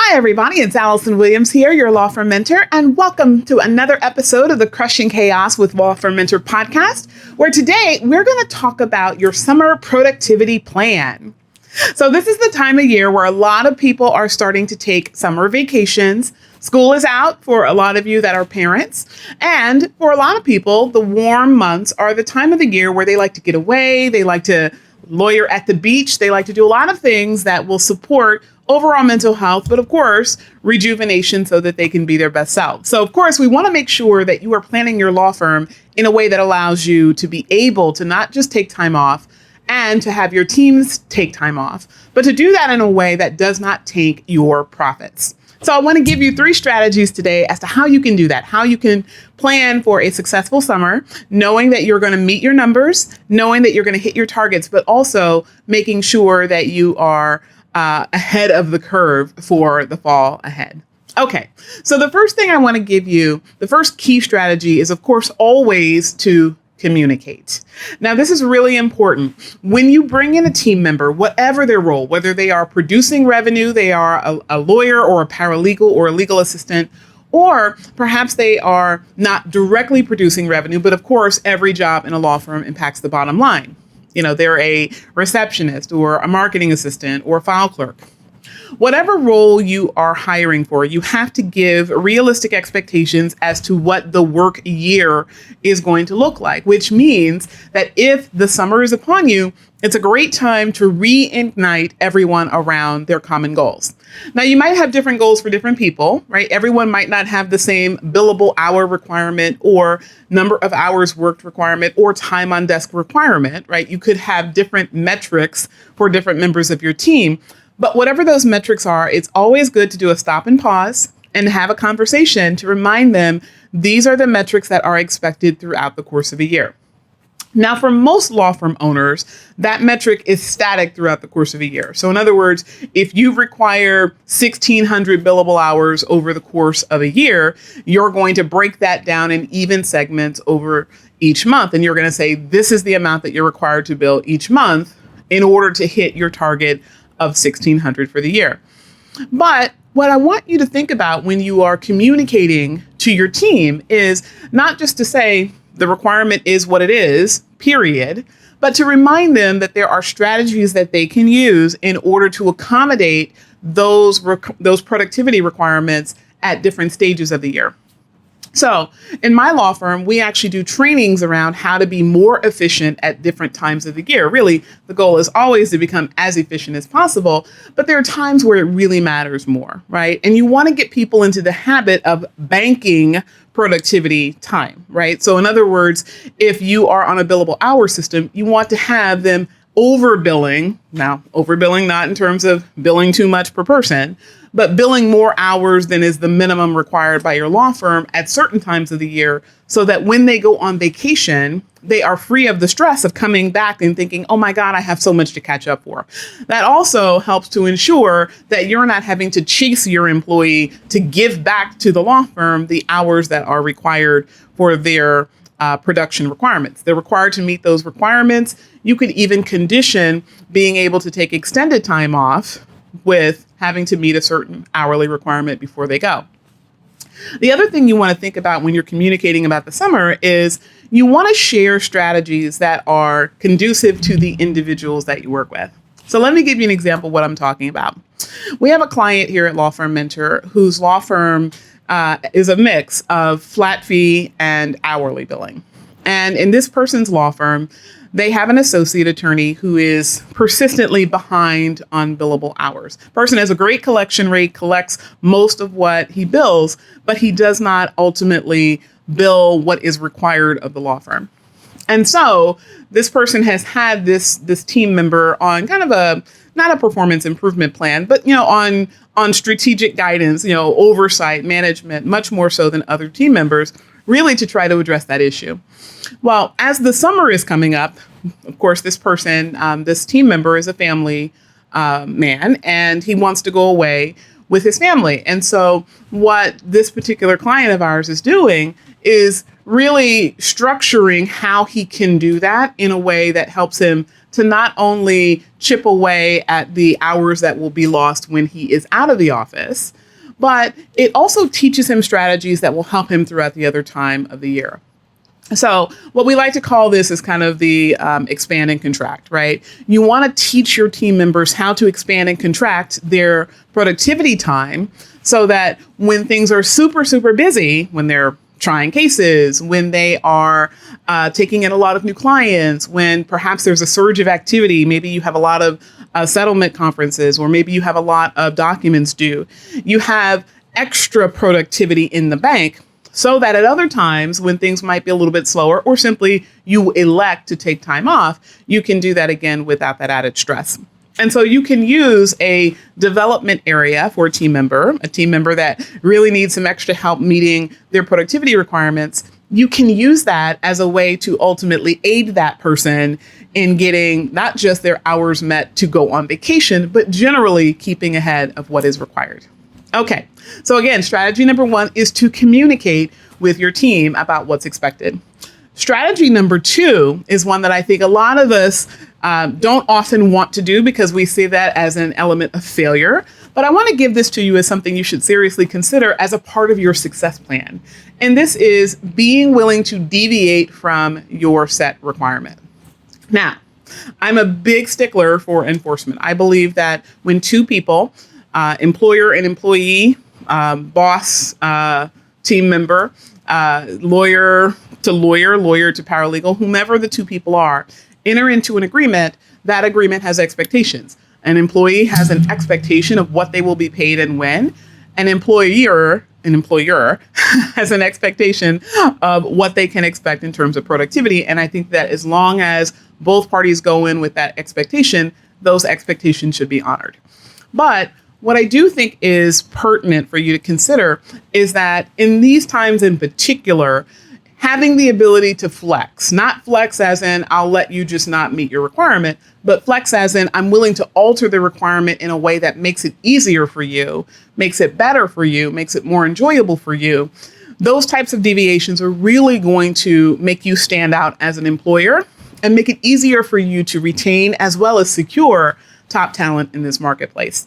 Hi, everybody. It's Allison Williams here, your law firm mentor, and welcome to another episode of the Crushing Chaos with Law Firm Mentor podcast, where today we're going to talk about your summer productivity plan. So this is the time of year where a lot of people are starting to take summer vacations. School is out for a lot of you that are parents. And for a lot of people, the warm months are the time of the year where they like to get away. They like to lawyer at the beach. They like to do a lot of things that will support overall mental health, but of course, rejuvenation so that they can be their best selves. So of course, we want to make sure that you are planning your law firm in a way that allows you to be able to not just take time off and to have your teams take time off, but to do that in a way that does not tank your profits. So I want to give you 3 strategies today as to how you can do that, how you can plan for a successful summer, knowing that you're going to meet your numbers, knowing that you're going to hit your targets, but also making sure that you are ahead of the curve for the fall ahead. Okay, so the first thing I want to give you, the first key strategy is, of course, always to communicate. Now, this is really important. When you bring in a team member, whatever their role, whether they are producing revenue, they are a lawyer or a paralegal or a legal assistant, or perhaps they are not directly producing revenue, but of course, every job in a law firm impacts the bottom line. You know, they're a receptionist or a marketing assistant or a file clerk. Whatever role you are hiring for, you have to give realistic expectations as to what the work year is going to look like, which means that if the summer is upon you, it's a great time to reignite everyone around their common goals. Now, you might have different goals for different people, right? Everyone might not have the same billable hour requirement or number of hours worked requirement or time on desk requirement, right? You could have different metrics for different members of your team. But whatever those metrics are, it's always good to do a stop and pause and have a conversation to remind them these are the metrics that are expected throughout the course of a year. Now, for most law firm owners, that metric is static throughout the course of a year. So in other words, if you require 1,600 billable hours over the course of a year, you're going to break that down in even segments over each month. And you're going to say, this is the amount that you're required to bill each month in order to hit your target of 1,600 for the year. But what I want you to think about when you are communicating to your team is not just to say the requirement is what it is, period, but to remind them that there are strategies that they can use in order to accommodate those productivity requirements at different stages of the year. So in my law firm, we actually do trainings around how to be more efficient at different times of the year. Really, the goal is always to become as efficient as possible, but there are times where it really matters more, right? And you want to get people into the habit of banking productivity time, right? So in other words, if you are on a billable hour system, you want to have them overbilling. Now, overbilling not in terms of billing too much per person, but billing more hours than is the minimum required by your law firm at certain times of the year so that when they go on vacation, they are free of the stress of coming back and thinking, oh my God, I have so much to catch up for. That also helps to ensure that you're not having to chase your employee to give back to the law firm the hours that are required for their production requirements. They're required to meet those requirements. You could even condition being able to take extended time off with having to meet a certain hourly requirement before they go. The other thing you want to think about when you're communicating about the summer is you want to share strategies that are conducive to the individuals that you work with. So let me give you an example of what I'm talking about. We have a client here at Law Firm Mentor whose law firm is a mix of flat fee and hourly billing. And in this person's law firm, they have an associate attorney who is persistently behind on billable hours. Person has a great collection rate, collects most of what he bills, but he does not ultimately bill what is required of the law firm. And so this person has had this team member on kind of not a performance improvement plan, but, on strategic guidance, oversight, management, much more so than other team members, really to try to address that issue. Well, as the summer is coming up, of course, this person, this team member is a family man, and he wants to go away with his family. And so what this particular client of ours is doing is really structuring how he can do that in a way that helps him to not only chip away at the hours that will be lost when he is out of the office, but it also teaches him strategies that will help him throughout the other time of the year. So what we like to call this is kind of the expand and contract, right? You want to teach your team members how to expand and contract their productivity time so that when things are super, super busy, when they're trying cases, when they are taking in a lot of new clients, when perhaps there's a surge of activity, maybe you have a lot of settlement conferences, or maybe you have a lot of documents due, you have extra productivity in the bank. So that at other times when things might be a little bit slower, or simply you elect to take time off, you can do that again without that added stress. And so you can use a development area for a team member that really needs some extra help meeting their productivity requirements. You can use that as a way to ultimately aid that person in getting not just their hours met to go on vacation, but generally keeping ahead of what is required. Okay, so again, strategy number 1 is to communicate with your team about what's expected. Strategy number 2 is one that I think a lot of us don't often want to do because we see that as an element of failure. But I want to give this to you as something you should seriously consider as a part of your success plan. And this is being willing to deviate from your set requirement. Now, I'm a big stickler for enforcement. I believe that when two people, employer and employee, boss, team member, lawyer to lawyer, lawyer to paralegal, whomever the two people are, enter into an agreement, that agreement has expectations. An employee has an expectation of what they will be paid and when. An employer has an expectation of what they can expect in terms of productivity. And I think that as long as both parties go in with that expectation, those expectations should be honored. But what I do think is pertinent for you to consider is that in these times in particular, having the ability to flex, not flex as in I'll let you just not meet your requirement, but flex as in I'm willing to alter the requirement in a way that makes it easier for you, makes it better for you, makes it more enjoyable for you. Those types of deviations are really going to make you stand out as an employer and make it easier for you to retain as well as secure top talent in this marketplace.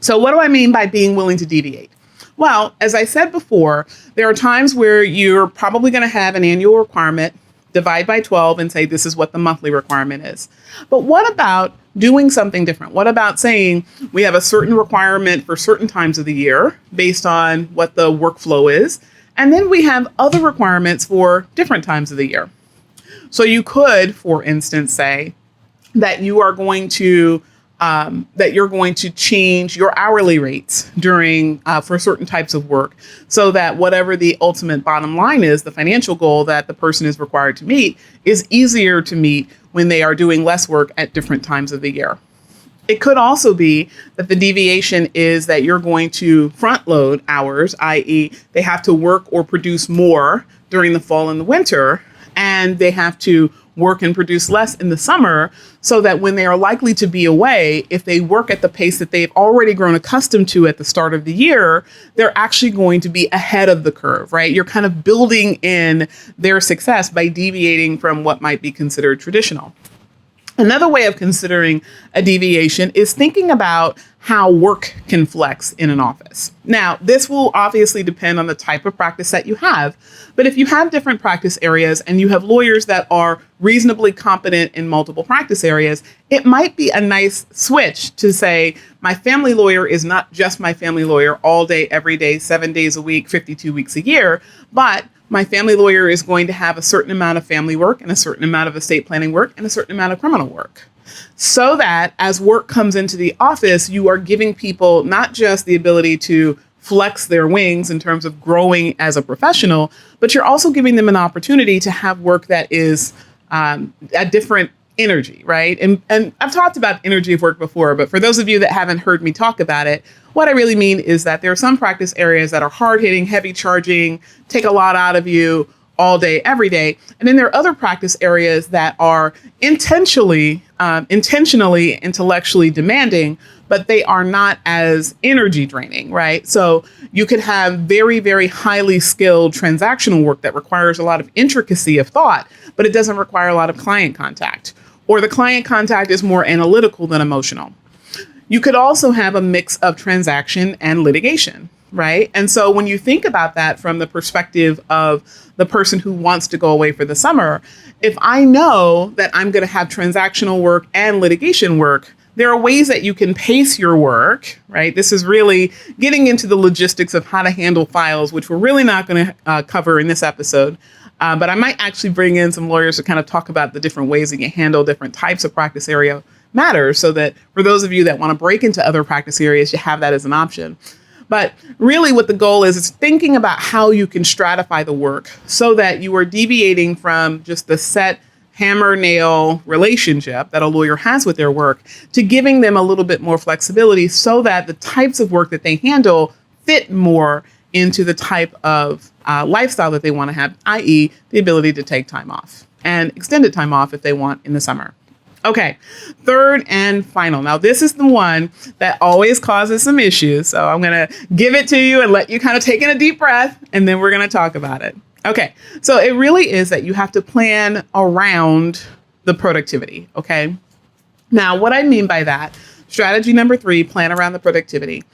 So what do I mean by being willing to deviate? Well, as I said before, there are times where you're probably going to have an annual requirement, divide by 12 and say this is what the monthly requirement is. But what about doing something different? What about saying we have a certain requirement for certain times of the year based on what the workflow is, and then we have other requirements for different times of the year? So you could, for instance, say that you are going to change your hourly rates during for certain types of work so that whatever the ultimate bottom line is, the financial goal that the person is required to meet is easier to meet when they are doing less work at different times of the year. It could also be that the deviation is that you're going to front load hours, i.e. they have to work or produce more during the fall and the winter, and they have to work and produce less in the summer so that when they are likely to be away, if they work at the pace that they've already grown accustomed to at the start of the year, they're actually going to be ahead of the curve, right? You're kind of building in their success by deviating from what might be considered traditional. Another way of considering a deviation is thinking about how work can flex in an office. Now, this will obviously depend on the type of practice that you have, but if you have different practice areas and you have lawyers that are reasonably competent in multiple practice areas, it might be a nice switch to say, my family lawyer is not just my family lawyer all day, every day, 7 days a week, 52 weeks a year, but my family lawyer is going to have a certain amount of family work and a certain amount of estate planning work and a certain amount of criminal work. So that as work comes into the office, you are giving people not just the ability to flex their wings in terms of growing as a professional, but you're also giving them an opportunity to have work that is a different energy, right? And I've talked about energy of work before, but for those of you that haven't heard me talk about it, what I really mean is that there are some practice areas that are hard hitting, heavy charging, take a lot out of you all day, every day. And then there are other practice areas that are intentionally intellectually demanding, but they are not as energy draining, right? So you could have very, very highly skilled transactional work that requires a lot of intricacy of thought, but it doesn't require a lot of client contact. or the client contact is more analytical than emotional. You could also have a mix of transaction and litigation, right? And so when you think about that from the perspective of the person who wants to go away for the summer, if I know that I'm going to have transactional work and litigation work, there are ways that you can pace your work, right? This is really getting into the logistics of how to handle files, which we're really not going to cover in this episode. But I might actually bring in some lawyers to kind of talk about the different ways that you handle different types of practice area matters, so that for those of you that want to break into other practice areas, you have that as an option. But really what the goal is thinking about how you can stratify the work so that you are deviating from just the set hammer nail relationship that a lawyer has with their work to giving them a little bit more flexibility so that the types of work that they handle fit more into the type of lifestyle that they want to have, i.e. the ability to take time off and extended time off if they want in the summer. Okay, third and final. Now, this is the one that always causes some issues. So I'm going to give it to you and let you kind of take in a deep breath, and then we're going to talk about it. Okay, so it really is that you have to plan around the productivity, okay? Now, what I mean by that, strategy number 3, plan around the productivity,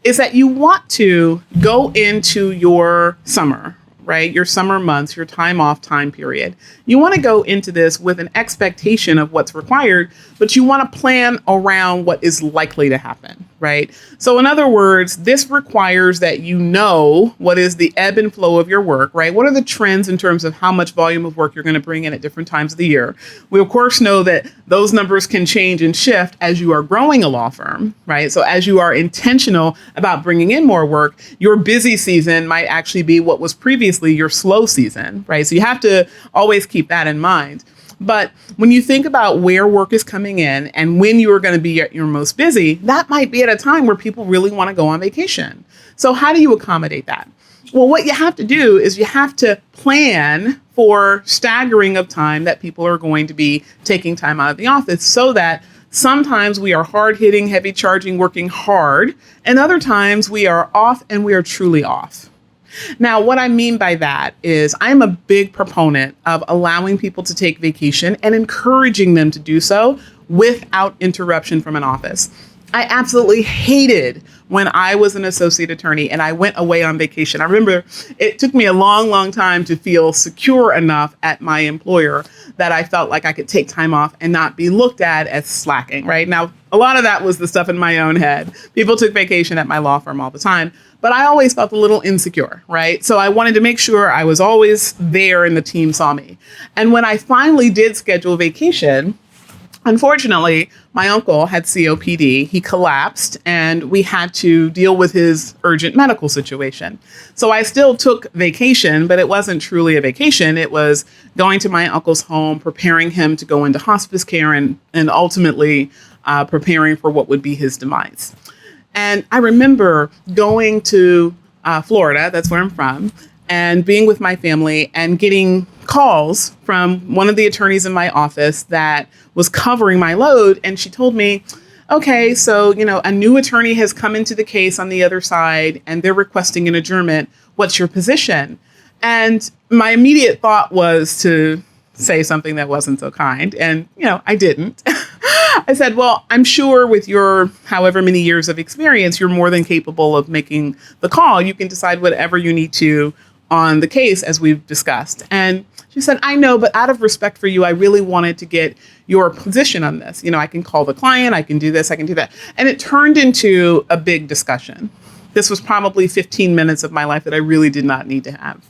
is that you want to go into your summer, right? Your summer months, your time off time period. You want to go into this with an expectation of what's required, but you want to plan around what is likely to happen, right? So in other words, this requires that you know what is the ebb and flow of your work, right? What are the trends in terms of how much volume of work you're going to bring in at different times of the year? We, of course, know that those numbers can change and shift as you are growing a law firm, right? So as you are intentional about bringing in more work, your busy season might actually be what was previously your slow season, right? So you have to always keep that in mind. But when you think about where work is coming in and when you are going to be at your most busy, that might be at a time where people really want to go on vacation. So how do you accommodate that? Well, what you have to do is you have to plan for staggering of time that people are going to be taking time out of the office so that sometimes we are hard hitting, heavy charging, working hard, and other times we are off and we are truly off. Now, what I mean by that is I'm a big proponent of allowing people to take vacation and encouraging them to do so without interruption from an office. I absolutely hated when I was an associate attorney and I went away on vacation. I remember it took me a long, long time to feel secure enough at my employer that I felt like I could take time off and not be looked at as slacking, right? Now, a lot of that was the stuff in my own head. People took vacation at my law firm all the time, but I always felt a little insecure, right? So I wanted to make sure I was always there and the team saw me. And when I finally did schedule vacation, unfortunately, my uncle had COPD. He collapsed and we had to deal with his urgent medical situation. So I still took vacation, but it wasn't truly a vacation. It was going to my uncle's home, preparing him to go into hospice care and ultimately preparing for what would be his demise. And I remember going to Florida, that's where I'm from, and being with my family and getting calls from one of the attorneys in my office that was covering my load. And she told me, okay, so, a new attorney has come into the case on the other side and they're requesting an adjournment. What's your position? And my immediate thought was to say something that wasn't so kind. And, I didn't. I said, well, I'm sure with your however many years of experience, you're more than capable of making the call. You can decide whatever you need to on the case, as we've discussed. And she said, I know, but out of respect for you, I really wanted to get your position on this. I can call the client, I can do this, I can do that. And it turned into a big discussion. This was probably 15 minutes of my life that I really did not need to have.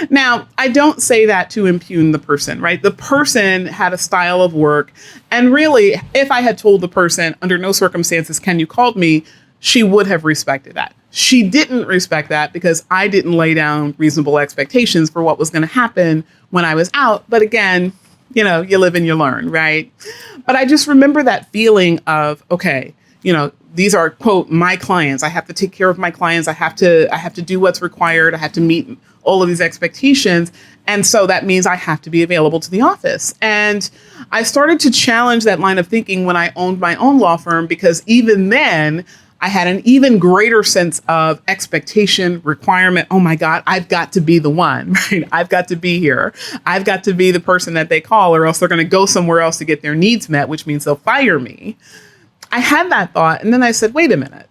Now, I don't say that to impugn the person, right? The person had a style of work. And really, if I had told the person, under no circumstances can you call me, she would have respected that. She didn't respect that because I didn't lay down reasonable expectations for what was going to happen when I was out. But again, you live and you learn, right? But I just remember that feeling of, okay, these are, quote, my clients. I have to take care of my clients. I have to do what's required. I have to meet all of these expectations. And so that means I have to be available to the office. And I started to challenge that line of thinking when I owned my own law firm, because even then I had an even greater sense of expectation, requirement. Oh my God, I've got to be the one, right? I've got to be here. I've got to be the person that they call, or else they're going to go somewhere else to get their needs met, which means they'll fire me. I had that thought. And then I said, wait a minute.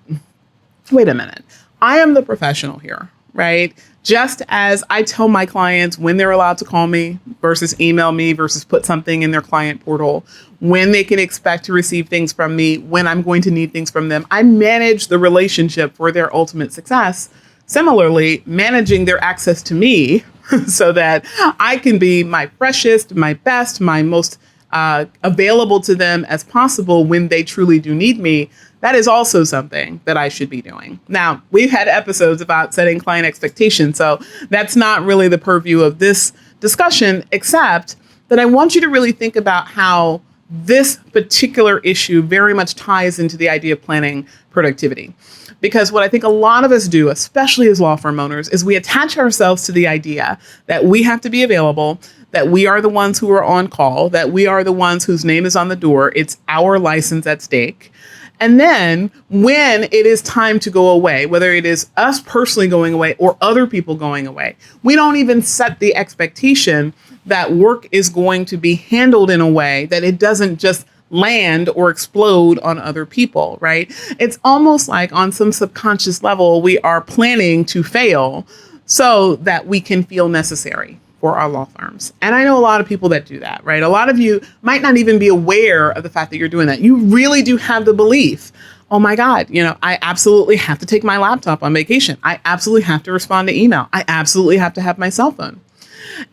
I am the professional here, right? Just as I tell my clients when they're allowed to call me versus email me versus put something in their client portal, when they can expect to receive things from me, when I'm going to need things from them, I manage the relationship for their ultimate success. Similarly, managing their access to me so that I can be my freshest, my best, my most available to them as possible when they truly do need me. That is also something that I should be doing. Now, we've had episodes about setting client expectations, so that's not really the purview of this discussion, except that I want you to really think about how this particular issue very much ties into the idea of planning productivity. Because what I think a lot of us do, especially as law firm owners, is we attach ourselves to the idea that we have to be available, that we are the ones who are on call, that we are the ones whose name is on the door. It's our license at stake. And then when it is time to go away, whether it is us personally going away or other people going away, we don't even set the expectation that work is going to be handled in a way that it doesn't just land or explode on other people, right? It's almost like on some subconscious level, we are planning to fail so that we can feel necessary for our law firms. And I know a lot of people that do that, right? A lot of you might not even be aware of the fact that you're doing that. You really do have the belief, oh my God, I absolutely have to take my laptop on vacation. I absolutely have to respond to email. I absolutely have to have my cell phone.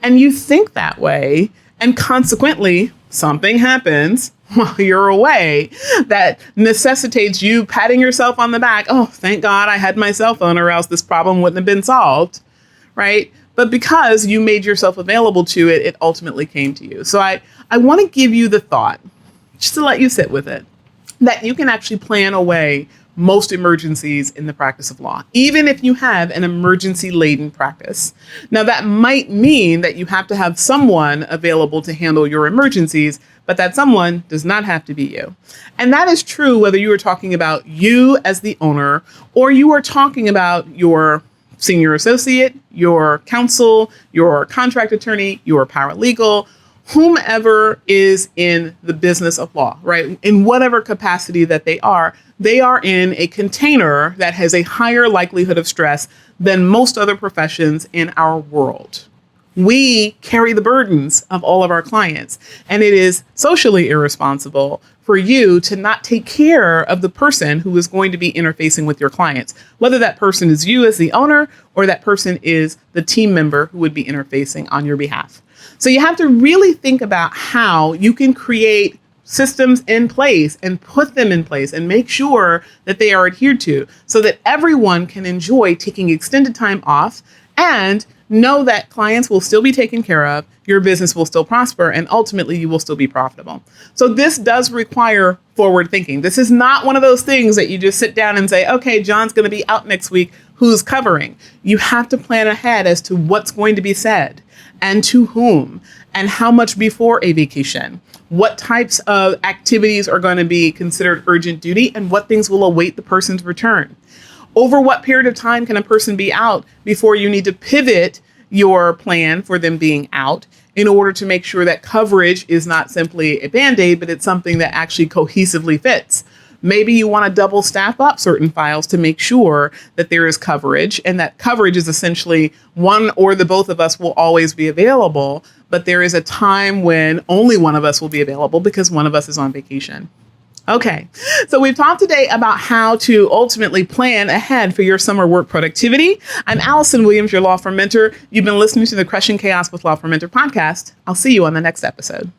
And you think that way, and consequently, something happens while you're away that necessitates you patting yourself on the back. Oh, thank God I had my cell phone, or else this problem wouldn't have been solved, right? But because you made yourself available to it, it ultimately came to you. So I want to give you the thought, just to let you sit with it, that you can actually plan away most emergencies in the practice of law, even if you have an emergency-laden practice. Now, that might mean that you have to have someone available to handle your emergencies, but that someone does not have to be you. And that is true whether you are talking about you as the owner, or you are talking about your senior associate, your counsel, your contract attorney, your paralegal, whomever is in the business of law, right? In whatever capacity that they are in a container that has a higher likelihood of stress than most other professions in our world. We carry the burdens of all of our clients, and it is socially irresponsible for you to not take care of the person who is going to be interfacing with your clients, whether that person is you as the owner or that person is the team member who would be interfacing on your behalf. So you have to really think about how you can create systems in place and put them in place and make sure that they are adhered to so that everyone can enjoy taking extended time off and know that clients will still be taken care of, your business will still prosper, and ultimately you will still be profitable. So this does require forward thinking. This is not one of those things that you just sit down and say, okay, John's going to be out next week, who's covering? You have to plan ahead as to what's going to be said and to whom and how much before a vacation. What types of activities are going to be considered urgent duty and what things will await the person's return. Over what period of time can a person be out before you need to pivot your plan for them being out in order to make sure that coverage is not simply a Band-Aid, but it's something that actually cohesively fits. Maybe you want to double staff up certain files to make sure that there is coverage, and that coverage is essentially one or the both of us will always be available, but there is a time when only one of us will be available because one of us is on vacation. Okay, so we've talked today about how to ultimately plan ahead for your summer work productivity. I'm Allison Williams, your law firm mentor. You've been listening to the Crushing Chaos with Law Firm Mentor podcast. I'll see you on the next episode.